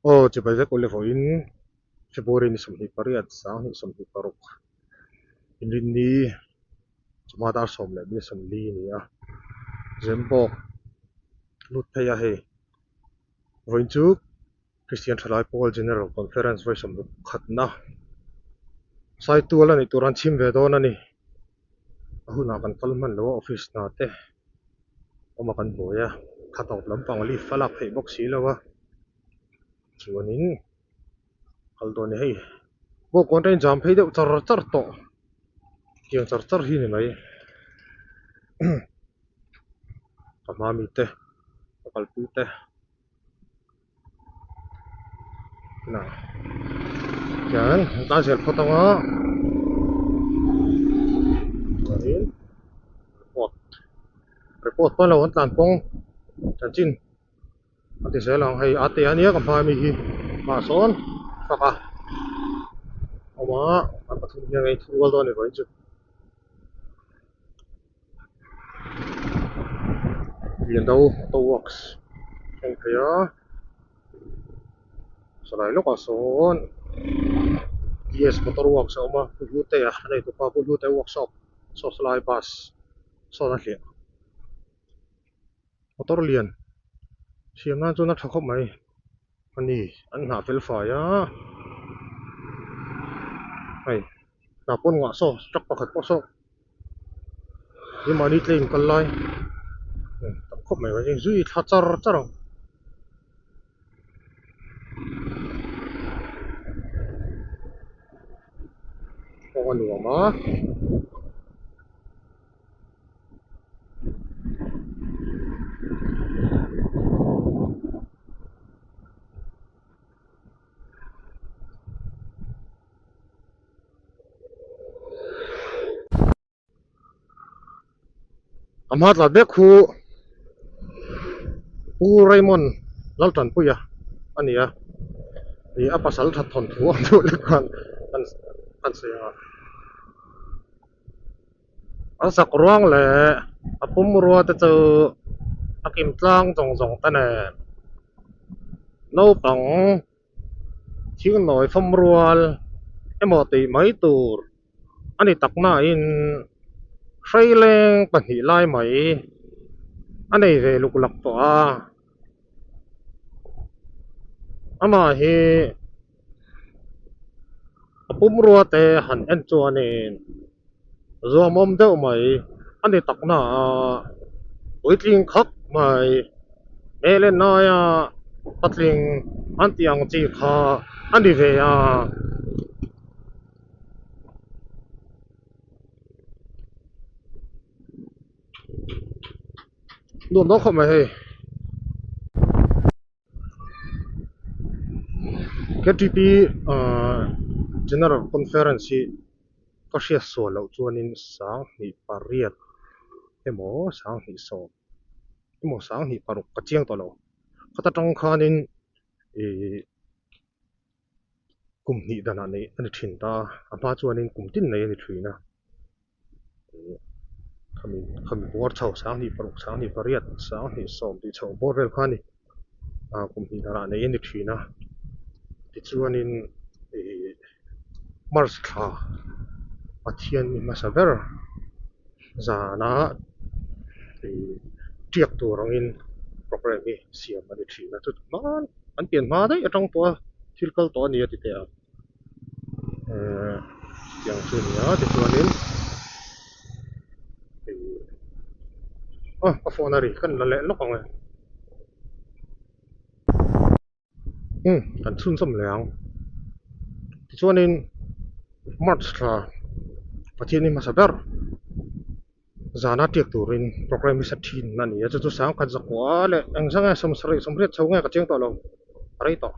Oh, ci paese con le foin, ci pure ni sumhi pariat sang ni sumhi paruk. Indin ni cuma dar som le ni som li ni a. Zempo lut pe ya he. Voin chu Christian Thalai Paul General Conference voi som khatna. Sai tu la ni turan chim ve do na ni. Ahu na kan kalman lo office na te. Oma kan boya khatong lampang li falak he box si lawa. Chuanin kaldo ni hei bo konten jam phei deuh char char to kiang char char hi ni mai kamami te kalpu te na kan ta sel photanga in report pa lo tan pong chan chin ati selang hei ate ania kamami hi ma son kaka oma an pathum yang ai thual do ni vai chu lian do to works ang kaya salai lo ka son yes motor works oma pulute ya nei to pa pulute workshop so salai bus so na hlia motor lian siam na chu na thakop mai ani an na fel fa ya ai na pon nga so chak pakhat po so ni mani tlein kallai khop mai wa jing zui tha char char ko anu ma amat la bek khu pu Raymond laltan puya ania ni apasal that thon thu tu lekan kan se ya asak ruang le apum ruwa te chu akim tlang jong jong ta ne no pang thing noi phom rual emoti mai tur ani takna in Traileng pahnih lai mai anei ve lukulak to a ama hi apum ruwa te han en chuanin zuamom deuh mai ani takna a uitling khak mai melen na ya patling antiang chi kha ani ve a luôn đó không mày KTP General Conference có sẽ số lâu cho nên sáng thì pariat emo sáng thì so emo sáng thì paruk kacang to lo kata trong khanin kum ni dana nei ani thin ta apa chuanin kum tin nei ani thina kami bor chau sang ni paruk sang ni pariat sang ni som ti chau bor vel khani kum ni dana nei ani thina ti chuanin mars kha pathian ni masaver zana tiak tu rangin program ni siam ani thina tu man an pian ma dai atang to thilkal to ni ati te yang chu ni a ti chuanin a phone ari kan la le lokang kan chun som leang ti chuanin march kha pathian ni masaver zana tiak turin program ni sathin nani ya chu sang kan zakwa le angsanga somret chawnga ka cheng to lo arai to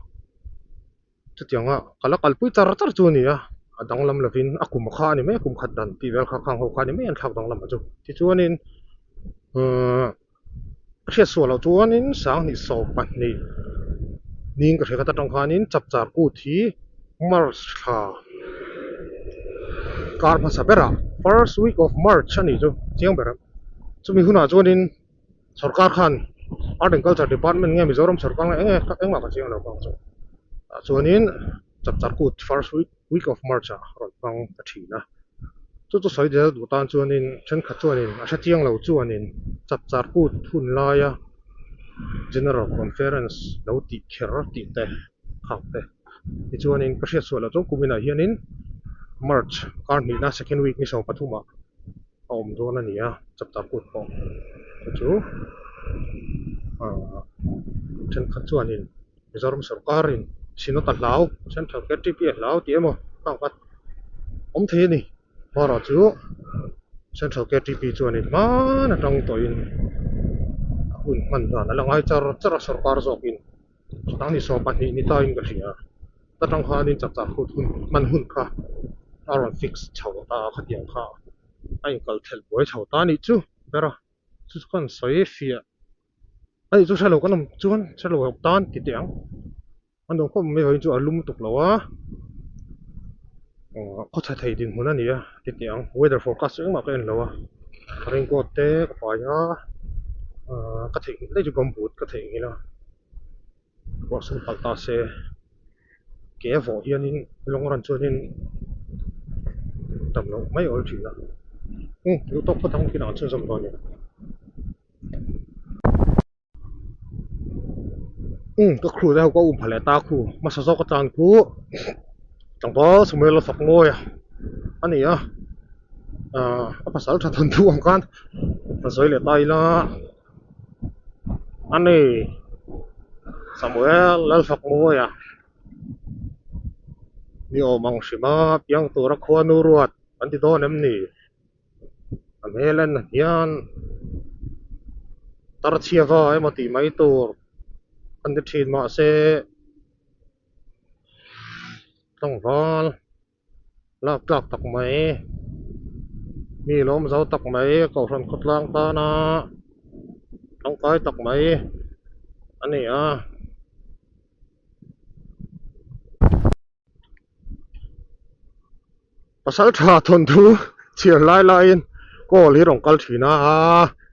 chu tianga kala kalpui char char chu ni a adang lam lovin akum kha ni me akum khat dan ti vel kha khang ho kha ni me an thak dang lam chu ti chuanin khia so lo chuanin sang ni so pat ni ning ka theka ta tang khanin chap char ku thi march kha kar masabera first week of March ani chu chiang beram chumi huna chuanin sarkar khan art and culture department nge mizoram sarkar enge ma ka chiang lo pang chu chuanin chapcharkut first week of March ron pang pathina chu soi de du tan chuanin then kha chuanin a hriatiang lo chuanin chapcharkut hun laia general conference lo ti kher ti te khawte ti chuanin pashiat suala chu kumina hianin March karni na second week ni so pathuma om dona nia chapcharkut po chu then kha chuanin Mizoram sarkarin sino talau central KTP lau ti emo pangpat om the ni para chu central KTP chuanin man atang toin hun man na langai char sarkar zokin tang ni so pahni ni ta in ka ria tatang khanin chapcharkut hun man hun kha aron fix chhawta khatiang kha ai kal thel boy chhawta ni chu pera chu kan soi fia ai chu salo kanam chuan salo tan ti tiang andong ko me hoi chu alum tuk lawa ko tha thai din huna nia ti tiang weather forecast ma ken lawa ring ko te pa ya ka thei le ju gam but ka thei ngila ro sun palta se ke vo hianin longran chuanin tam lo mai ol thina lu tok patang kina chu sam don niก็ครูได้ก็พลาตาครูมาสะก็จานครูจังบ่สมัยเราสักงอยอันนี้ภาษาทันทุกกันภาษาเลยตายละอันนี้สมัยเราสักงอยนี่อมังสิมาเพียงตัวรักควานูรวดอันที่โดนน้ำนี่อันเฮเลนยันตระเชียว่าไอ้มาตีไม่ตัวอันที่ทีมาเสต้องวอลลากตักไม้มีลมเสาตักไม้ก็ฟันขดล่างตานะต้องคอยตักไม้อันนี้ภาษาชาทนทุเชียร์ไล่ก็เลี้ยงกัลทีนะ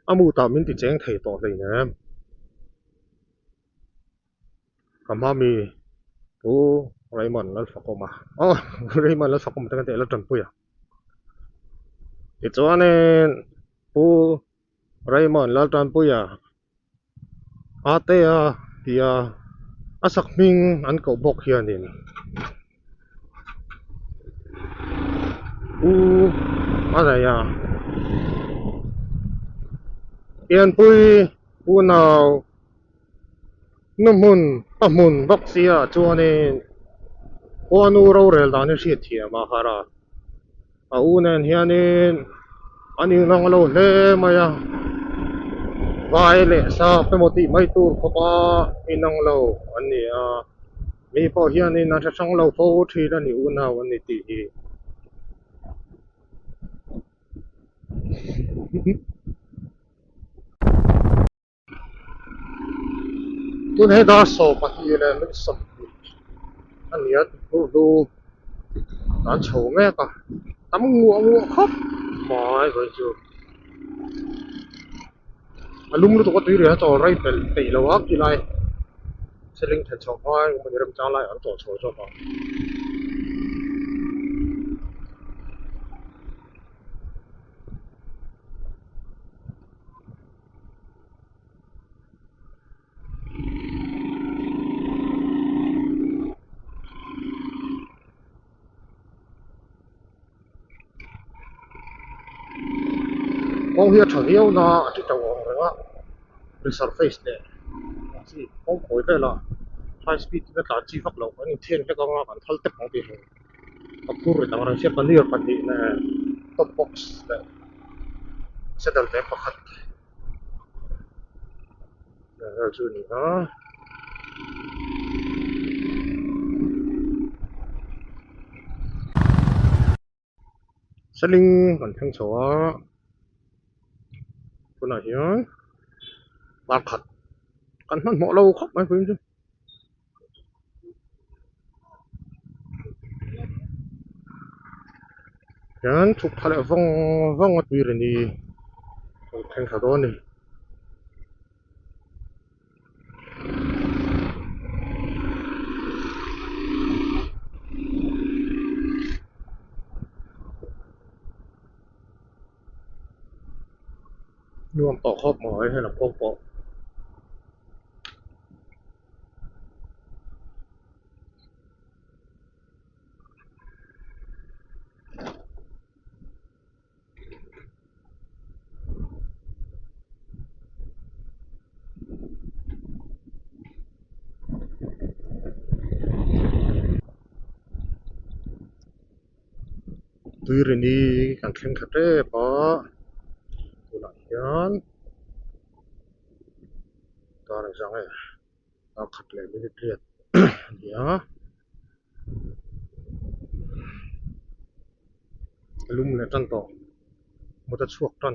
อามูตามินติเจงไทยต่อเลยนะคำว่ามีไรมันแล้วฝักออกมาไรมันแล้วฝักออกมาตั้งแต่แล้วจนปุยอีตัวนี้ไรมันแล้วจนปุยอาเตียที่อาสักมิงอันเขาบอกเฮียนี่อะไรเอียนปุยนาวน้ำมันปัมุนบักเสียจวนนี้ควานูเราเรลดานิชิตเทียมาฮารานั่นเฮียนี่อันนี้นั่งเราเล่มายาวายเล่ซาเป็นมติไม่ตูขบาอินั่งเราอันนี้มีพอเฮียนี่น่าจะช่างเราโฟทีนั่นนี่นาวอันนี้ตีตัวนี้ดาสอบที่เนี่ยมันสมบูรณ์อันนี้ดูตอนโฉมแม่ก็ตั้มงัวครับไม่เคยจูลุงรู้ตัวตีเรือจอไรไปแล้วว่ากี่ไรเซลิงแทนชาวบ้านมันเริ่มจ้าไรอันต่อโฉมจ้าบ้านมองเหี้ยเฉียวนะที่จะวางเลยว่าเป็น surface เนี่ยสิมองโผล่ไปละ high speed เนี่ยตาจีฟักเราอันนี้เทียนแค่ก็งาบันทัลเต็มของที่เห็นกับผู้ริตางรังเชียปันนี่ปันนี่เนี่ย top box เนี่ยเสด็จแบบประคัดเนี่ยจุดนี้สลิงกันทั้งชัวคนไหนบาดขัดกันมันเหมาะเราครับไหมคุณจุ๊ยันทุกทะเลฟังวัดวีรนีแข่งขันตัวนี้ ต่อครอบหมอยให้ลำโพงปอตุยเรนีกันเข่งขัดเร่ปอตุลายันตอนจังไงเอาขัดเลยไม่ได้เกลียดเดี๋ยวลุ่มเลยจันต่อมันจะชวกจัน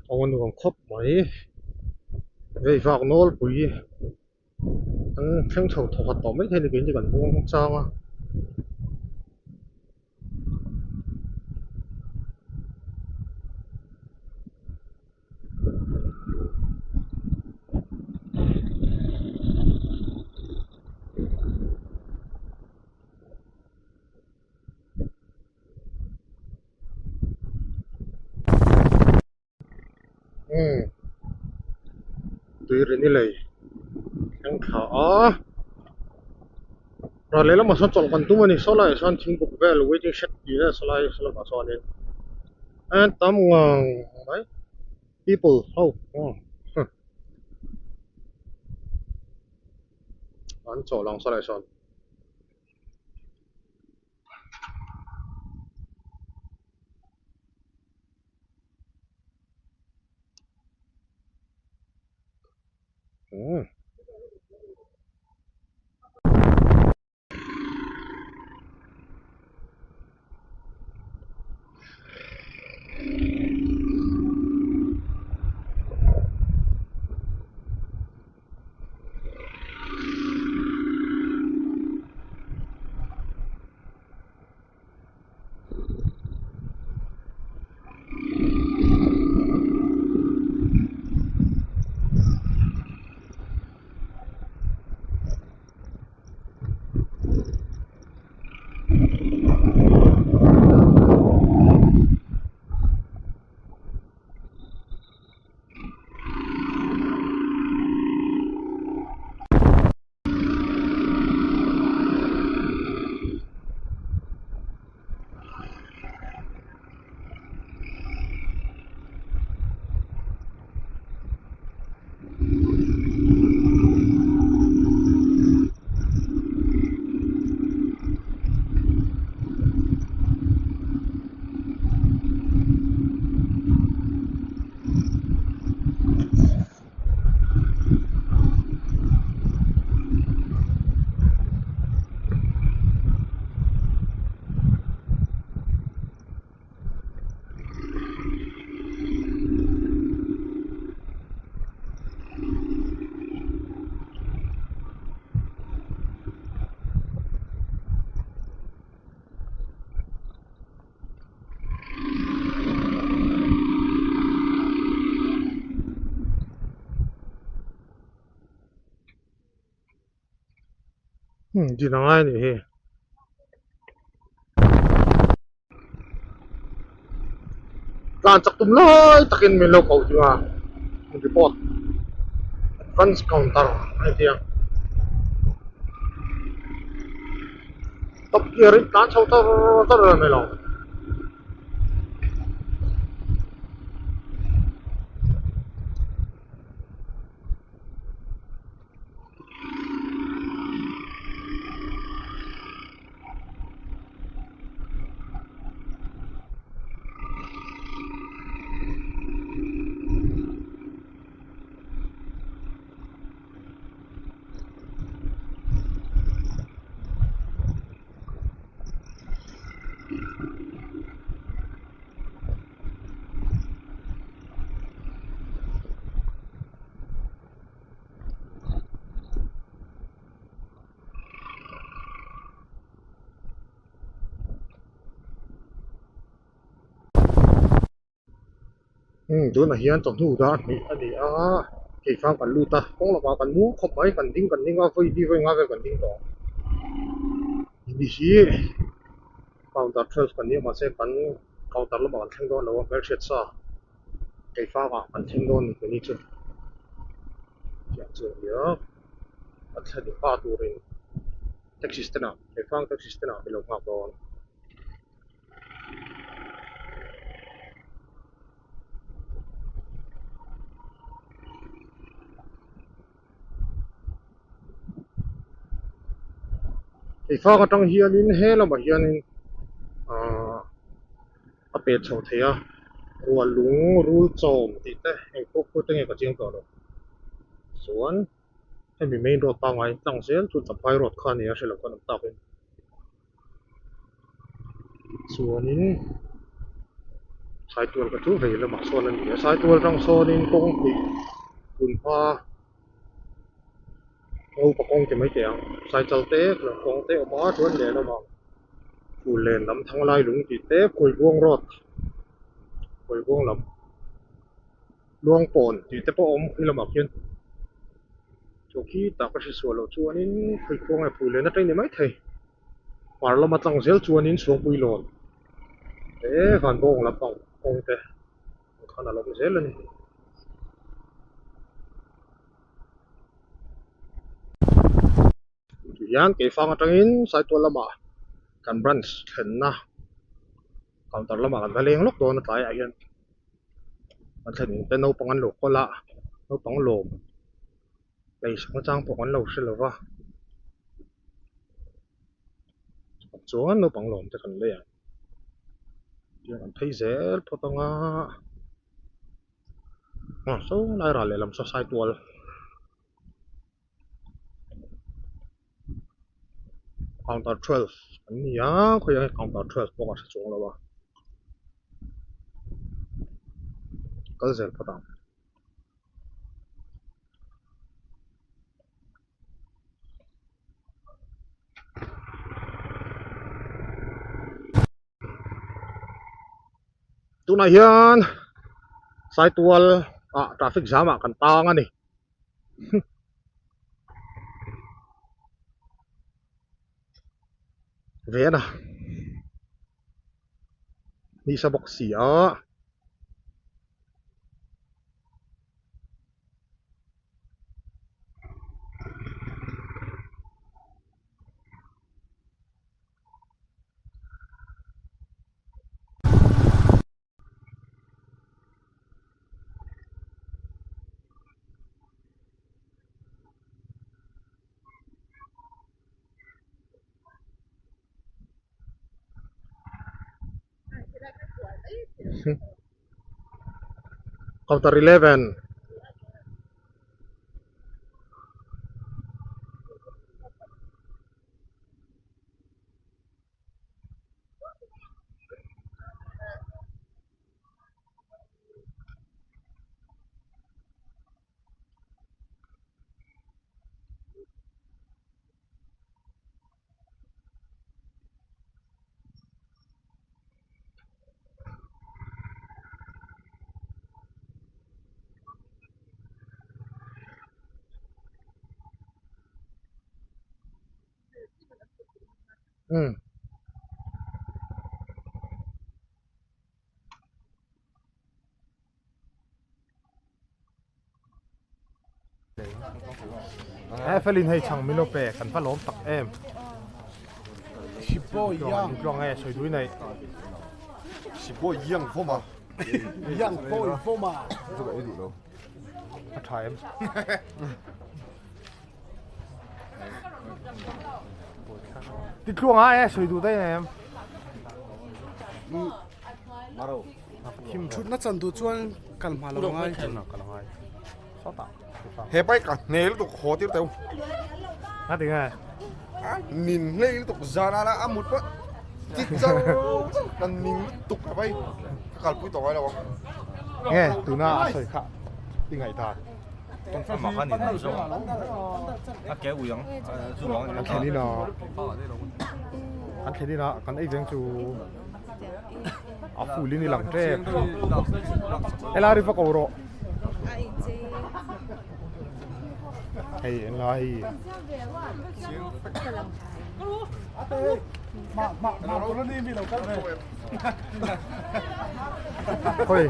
เอาวันของครบไหมเฮ้ยฝากโน้ตปุ๋ยทั้งเข่งเฉาถอดต่อไม่ใช่ในเกณฑ์จะกันพวงจ้างอ่ะตุยเรนีเลยแข่งขาเราเลยแล้วมาสอนจอลกันตัวนี่สลายสอนทิ้งบุกเวลเวจิงเช็ดดีนะสลายมาสอนเองอันตั้มงงไหม people อันจอลองสลายสอนจีนังไงนี่การจับตุ่มเลยตะกินเมลเขาจีว่ามันจะปอดฟันส์คาวน์เตอร์ไอ้เดียตบเกียร์การเช่าเตอร์เมล Chỗ này hiền trong thủ đó thì anh đi cái phang cần lưu ta không là vào cần muốn không phải cần tính cần đi ngay với đi với ngay với cần tính đó นี่ฮีcounter 12กันนี้มาเซกัน counter ละมันแทงโดนแล้วเบลเชตซ่าไก่ฟ้าว่ามันแทงโดนเป็นนี่จุดอย่างเช่นเดียวอันเช่นที่ป้าตัวเองแท็กซี่สเตน่าไก่ฟ้าแท็กซี่สเตน่าเป็นลงมาโดนไอ้ฟ้าก็ต้องเฮียนินเฮแล้วมาเฮียนินอาเป็ดโชว์เทียรัวลุงรูโจมติดแต่ไอ้พวกพูดตั้งไงก็จริงต่อเลยส่วนให้มีเมนรถตั้งไว้ตั้งเสียจุดตัดไฟรถคันนี้ใช่หรือก็น้ำตาเป็นส่วนนี้สายตัวกระทุ้งเหแล้วมาส่วนนั้นเดี๋ยวสายตัวต้องโซนินกงปีคุณพ่อเอาปะกงจะไม่เกี่ยงสายเจ้าเต้หรือกงเต้ออกมาชวนเดี๋ยวเราบอกผู้เล่นลำทั้งลายหลุงติดเต้คุยบ่วงรถคุยบ่วงลำล่วงปนติดเต้ปอมคือเราบอกเช่นโจกี้ตากระชิส่วนเราชวนนี้คุยบ่วงไอ้ผู้เล่นนั่นเองไม่ใช่ว่าเรามาตั้งเสียชวนนี้สวงปุยหลอนขันบ่วงลำต้องกงเต้ขันเราไม่เสียเลยนี่อย่างเกี่ยวฟังตรงนี้สายตัวละมากันบรันช์เห็นนะคำตอบละมากันทะเลงลูกโดนตายอย่างมันถึงเป็นเอาปังอันหลกก็ละเอาปังหลมไปสังจ้างปังอันหลกใช่หรือวะส่วนเอาปังหลมจะกันเลยอย่างกันที่เสียพอต้องสู้นายรายลำสายตัวcounter 12อันนี้คุยกัน counter 12พวกมันจะจงแล้ววะก็เสร็จพอตามตัวไหนยันสายตัวทราฟิกจามกันต่างกันนี่เวียนะนี่สะบกเสียcounter 11เฟลินให้ช่างมิโนเปกันฟ้าล้มตักชิบโบย่างกลองช่วยด้วยในชิบโบย่างฟ้ามาย่างโบฟ้ามา这个80咯ถ่ายติดกลองช่วยดูได้ไงมาเราชุดนัดสันตุชวนกันมาแล้วไงกันไงชอบตาเฮ้ไปกันเนลตุกโคตรเต็มน่าถึงไงนินเนลตุกจานาละอามุดปะจิตเจ้ากันนินตุกไปกัดปุ้ยต่อไว้แล้ววะไงตัวหน้าใส่ขายังไงตาต้องฟังมาขันนินใช่ไหมอ่ะแกอุยังจุลองอันแค่นี้เนาะอันแค่นี้เนาะกันไอ้เรื่องจูอาฟูลินี่หลังเจ็บเอลาริฟะกอโรไอ้อะไร เฮ้ย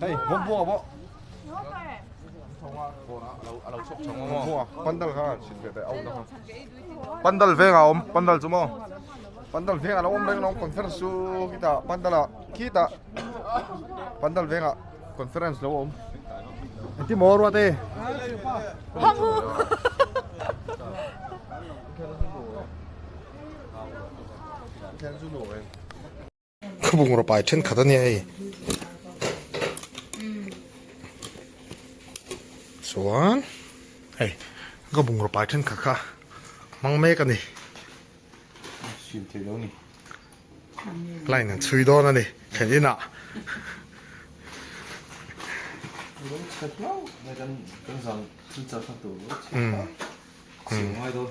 Hey, một bùa bộ. Bùa, bandal ha, xin về tại ông đó. Bandal về ngà ông, bandal chú mò. Bandal về ngà ông đây nó conference su kita, bandal kita. Bandal về ngà conference đâu ông. Anti mo ro te. Kabung ro pai chen khadani ai. Suan. Hey, kabung ro pai chen khakha. Mang me ka ni. Xin thế đâu nè. Lai nan chui do na ni. Khen na. Cất lâu, người ta rằng xin chào thằng tù. Ngoài thôi.